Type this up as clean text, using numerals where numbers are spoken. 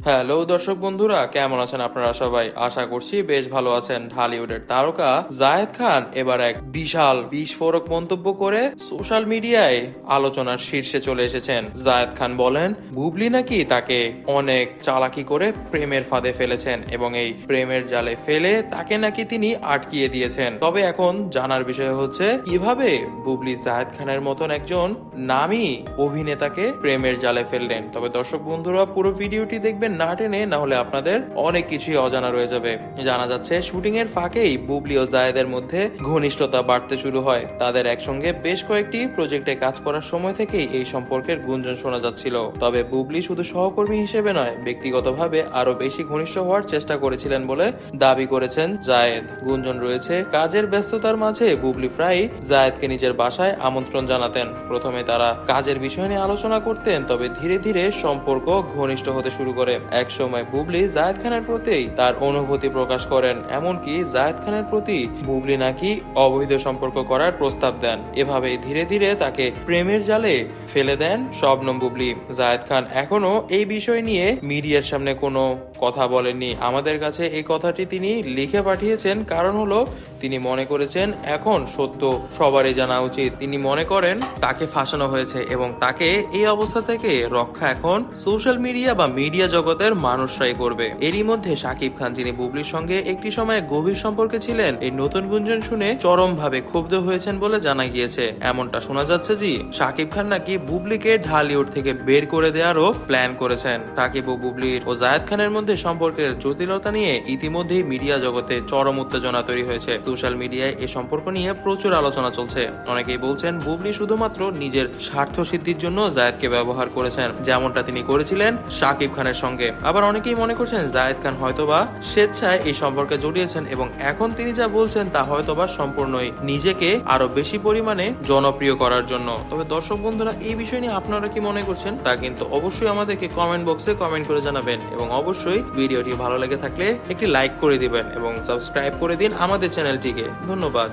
Hello দর্শক বন্ধুরা, কেমন আছেন আপনারা সবাই? আশা করছি বেশ ভালো আছেন। ঢালিউডের তারকা জায়েদ খান এবার এক বিশাল বিস্ফোরক মন্তব্য করে সোশ্যাল মিডিয়ায় আলোচনার শীর্ষে চলে এসেছেন। জায়েদ খান বলেন, বুবলি নাকি তাকে অনেক চালাকি করে প্রেমের ফাঁদে ফেলেছেন এবং এই প্রেমের জালে ফেলে তাকে নাকি তিনি আটকিয়ে দিয়েছেন। তবে এখন জানার বিষয় হচ্ছে কিভাবে বুবলি জায়েদ খানের মতন একজন নামী অভিনেতাকে প্রেমের জালে ফেললেন। তবে দর্শক বন্ধুরা পুরো ভিডিওটি দেখবেন না টেনে, না হলে আপনাদের অনেক কিছুই অজানা রয়ে যাবে। জানা যাচ্ছে শুটিং এর ফাঁকেই বুবলি ও জায়েদের মধ্যে ঘনিষ্ঠতা বাড়তে শুরু হয়। তাদের একসঙ্গে বেশ কয়েকটি প্রজেক্টে কাজ করার সময় থেকেই এই সম্পর্কের গুঞ্জন শোনা যাচ্ছিল। তবে বুবলি শুধু সহকর্মী হিসেবে নয়, ব্যক্তিগতভাবে আরো বেশি ঘনিষ্ঠ হওয়ার চেষ্টা করেছিলেন বলে দাবি করেছেন জায়েদ। গুঞ্জন রয়েছে কাজের ব্যস্ততার মাঝে বুবলি প্রায়ই জায়েদকে নিজের বাসায় আমন্ত্রণ জানাতেন। প্রথমে তারা কাজের বিষয় নিয়ে আলোচনা করতেন, তবে ধীরে ধীরে সম্পর্ক ঘনিষ্ঠ হতে শুরু করে। এক সময় বুবলি জায়েদ খানের প্রতি তার অনুভূতি প্রকাশ করেন, এমনকি জায়েদ খানের প্রতি বুবলি নাকি অবৈধ সম্পর্ক করার প্রস্তাব দেন। এভাবেই ধীরে ধীরে তাকে প্রেমের জালে ফেলে দেন শবনম বুবলি। জায়েদ খান এখনো এই বিষয় নিয়ে মিডিয়ার সামনে কোনো কথা বলেননি। আমাদের কাছে এই কথাটি তিনি লিখে পাঠিয়েছেন, কারণ হলো তিনি মনে করেছেন এখন সত্য সবারই জানা উচিত। তিনি মনে করেন তাকে ফাঁসানো হয়েছে এবং তাকে এই অবস্থা থেকে রক্ষা এখন সোশ্যাল মিডিয়া বা মিডিয়া জগতের মানুষরাই করবে। এরই মধ্যে শাকিব খান, যিনি বুবলির সঙ্গে একটি সময় গভীর সম্পর্কে ছিলেন, এই নতুন গুঞ্জন শুনে চরম ভাবে ক্ষুব্ধ হয়েছেন বলে জানা গিয়েছে। এমনটা শোনা যাচ্ছে যে শাকিব খান নাকি বুবলিকে ঢালিউড থেকে বের করে দেওয়ারও প্ল্যান করেছেন। সাকিব ও বুবলির ও জায়েদ খানের মধ্যে সম্পর্কের জটিলতা নিয়ে ইতিমধ্যেই মিডিয়া জগতে চরম উত্তেজনা তৈরি হয়েছে। সোশ্যাল মিডিয়ায় এই সম্পর্ক নিয়ে প্রচুর আলোচনা চলছে। অনেকেই বলছেন বুবলি শুধুমাত্র নিজের স্বার্থ সিদ্ধির জন্য জায়েদকে ব্যবহার করেছেন, যেমনটা তিনি করেছিলেন শাকিব খানের সঙ্গে। আবার অনেকেই মনে করছেন জায়েদ খান হয়তোবা স্বেচ্ছায় এই সম্পর্কে জড়িয়েছেন এবং এখন তিনি যা বলছেন তা হয়তোবা সম্পূর্ণই নিজেকে আরো বেশি পরিমাণে জনপ্রিয় করার জন্য। তবে দর্শক বন্ধুরা, এই বিষয় নিয়ে আপনারা কি মনে করছেন তা কিন্তু অবশ্যই আমাদেরকে কমেন্ট বক্সে কমেন্ট করে জানাবেন এবং অবশ্যই ভিডিওটি ভালো লেগে থাকলে একটি লাইক করে দিবেন এবং সাবস্ক্রাইব করে দিন আমাদের চ্যানেলটিকে। ধন্যবাদ।